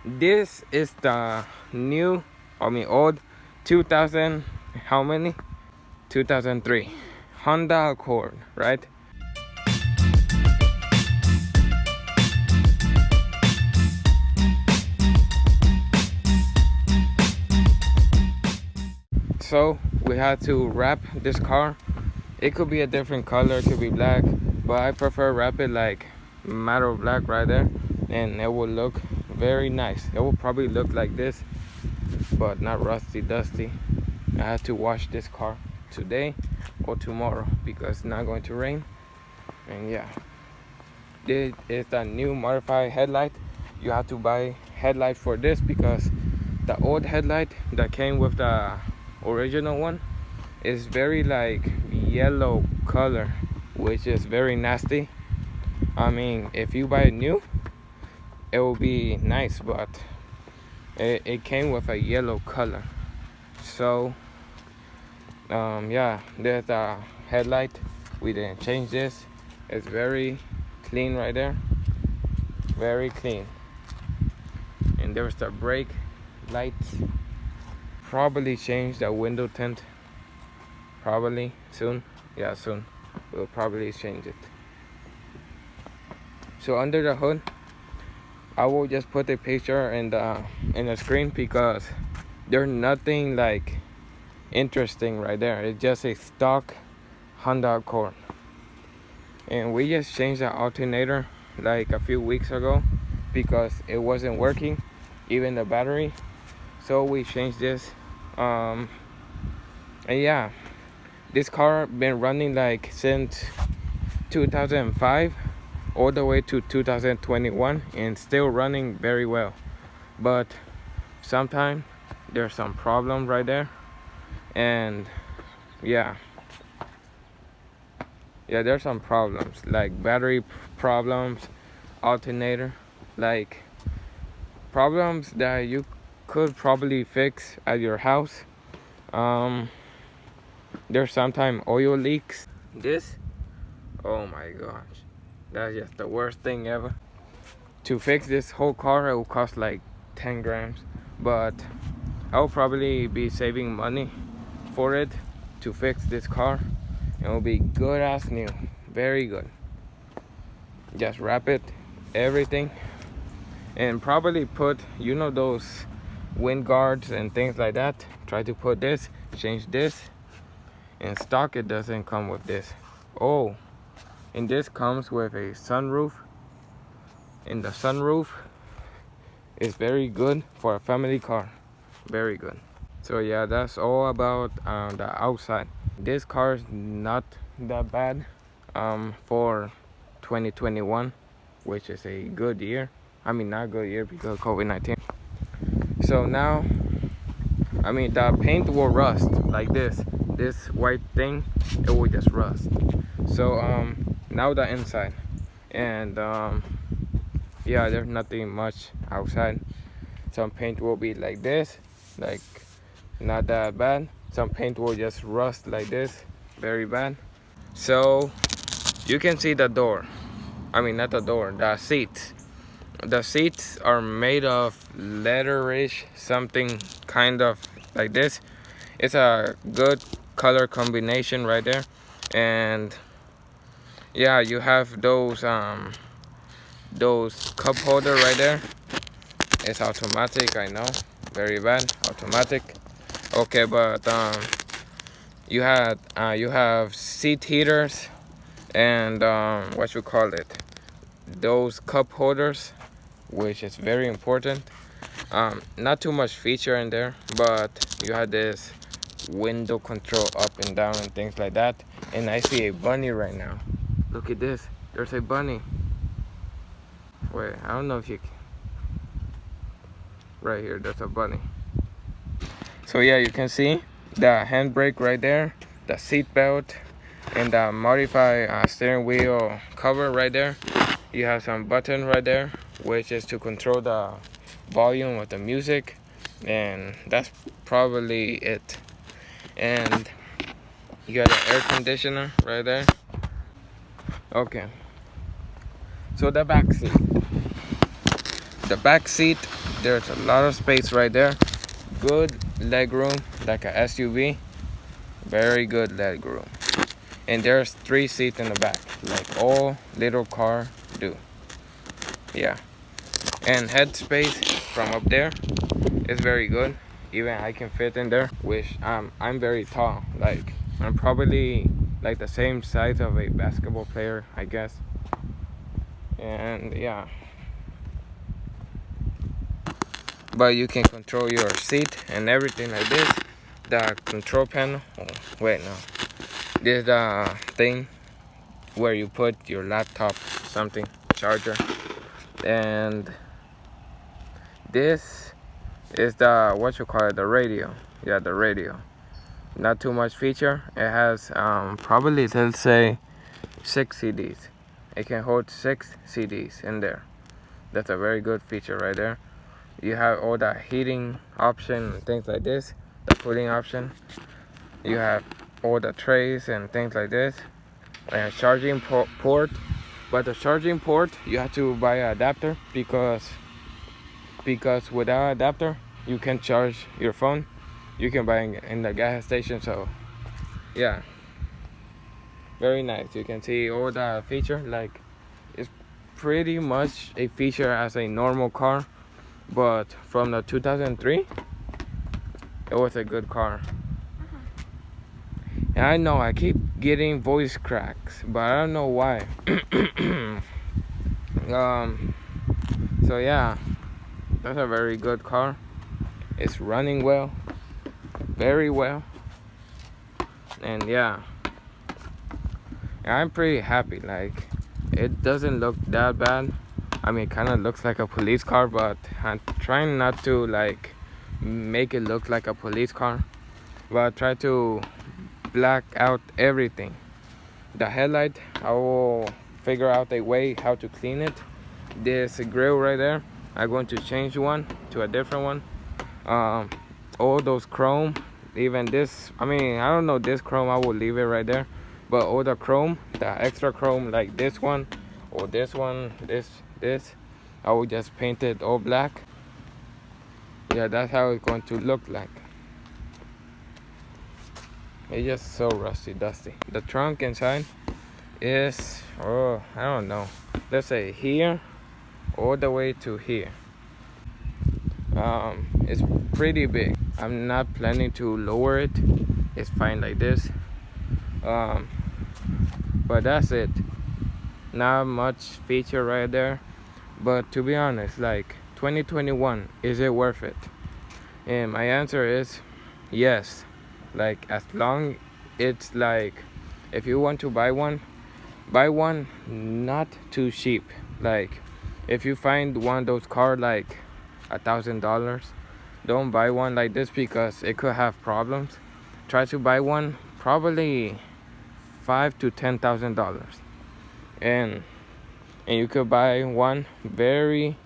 This is the old 2000, how many? 2003 Honda Accord, right? So we had to wrap this car. It could be a different color, it could be black, but I prefer wrap it like matte black right there, and it will look very nice. It will probably look like this, but not rusty dusty. I had to wash this car today or tomorrow because it's not going to rain. And yeah, this is the new modified headlight. You have to buy headlight for this because the old headlight that came with the original one is very like yellow color, which is very nasty. I mean, if you buy it new, it will be nice, but it came with a yellow color. So yeah, there's the headlight. We didn't change this. It's very clean right there, very clean. And there's the brake lights. Probably change the window tint, probably soon. Yeah, soon we'll probably change it. So under the hood, I will just put a picture in the screen because there's nothing like interesting right there. It's just a stock Honda Accord, and we just changed the alternator like a few weeks ago because it wasn't working, even the battery. So we changed this. And yeah, this car been running like since 2005 all the way to 2021 and still running very well. But sometimes there's some problem right there, and yeah, there's some problems like battery problems, alternator, like problems that you could probably fix at your house. There's sometimes oil leaks. This, oh my gosh, that's just the worst thing ever. To fix this whole car, it will cost like 10 grams, but I'll probably be saving money for it to fix this car. It will be good as new, very good. Just wrap it, everything, and probably put, those wind guards and things like that. Try to put this, change this. In stock, it doesn't come with this. Oh, and this comes with a sunroof, and the sunroof is very good for a family car, very good. So yeah, that's all about the outside. This car is not that bad for 2021, which is a good year. I mean, not good year because of COVID-19. So now, I mean, the paint will rust like this white thing, it will just rust. So now the inside, and yeah, there's nothing much outside. Some paint will be like this, like not that bad. Some paint will just rust like this, very bad. So you can see the door, I mean not the door, the seats. The seats are made of leatherish, something kind of like this. It's a good color combination right there. And yeah, you have those cup holder right there. It's automatic, I know, very bad, automatic. Okay, but you have seat heaters and what you call it, those cup holders, which is very important. Not too much feature in there, but you have this window control up and down and things like that. And I see a bunny right now. Look at this, there's a bunny. Wait, I don't know if you can. Right here, there's a bunny. So yeah, you can see the handbrake right there, the seat belt, and the modified steering wheel cover right there. You have some button right there, which is to control the volume of the music, and that's probably it. And you got an air conditioner right there. Okay, so the back seat. the back seat, there's a lot of space right there. Good leg room, like a SUV. Very good leg room. And there's 3 seats in the back, like all little car do. Yeah. And head space from up there is very good. Even I can fit in there, which I'm very tall. Like I'm probably like the same size of a basketball player, I guess. And yeah. But you can control your seat and everything like this. The control panel. Oh, wait, no. This is the thing where you put your laptop, something, charger. And this is the, what you call it, the radio. Yeah, the radio. Not too much feature. It has probably, let's say, 6 CDs. It can hold 6 CDs in there. That's a very good feature right there. You have all the heating option and things like this, the cooling option. You have all the trays and things like this, and charging port. But the charging port, you have to buy an adapter because without adapter you can charge your phone. You can buy it in the gas station. So yeah, very nice. You can see all the feature. Like it's pretty much a feature as a normal car, but from the 2003 it was a good car. And I know I keep getting voice cracks, but I don't know why. So yeah, that's a very good car. It's running well, very well. And yeah, I'm pretty happy. Like it doesn't look that bad. I mean, it kind of looks like a police car, but I'm trying not to like make it look like a police car, but try to black out everything. The headlight, I will figure out a way how to clean it. This grill right there, I'm going to change one to a different one. All those chrome, even this, I mean, I don't know, this chrome I will leave it right there, but all the chrome, the extra chrome, like this one or this one, this I will just paint it all black. Yeah, that's how it's going to look like. It's just so rusty, dusty. The trunk inside is, oh, I don't know, let's say here all the way to here. It's pretty big. I'm not planning to lower it. It's fine like this. But that's it. Not much feature right there. But to be honest, like 2021, is it worth it? And my answer is yes. Like as long it's like, if you want to buy one not too cheap. Like if you find one of those cars like $1,000, don't buy one like this because it could have problems. Try to buy one probably $5,000 to $10,000, and you could buy one very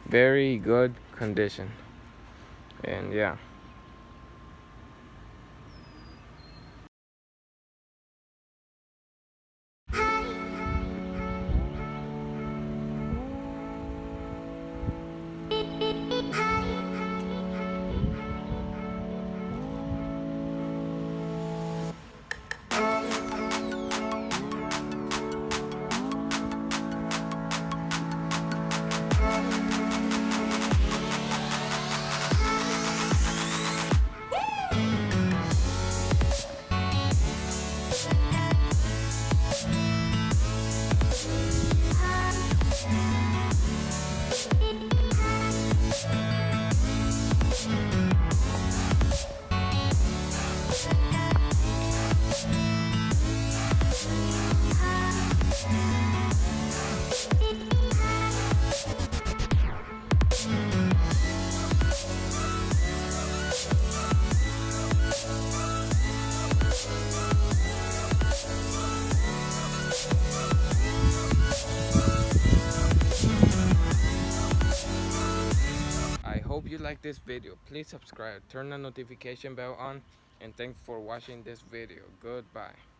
good condition. And yeah. Hope you like this video. Please subscribe, turn the notification bell on, and thanks for watching this video. Goodbye.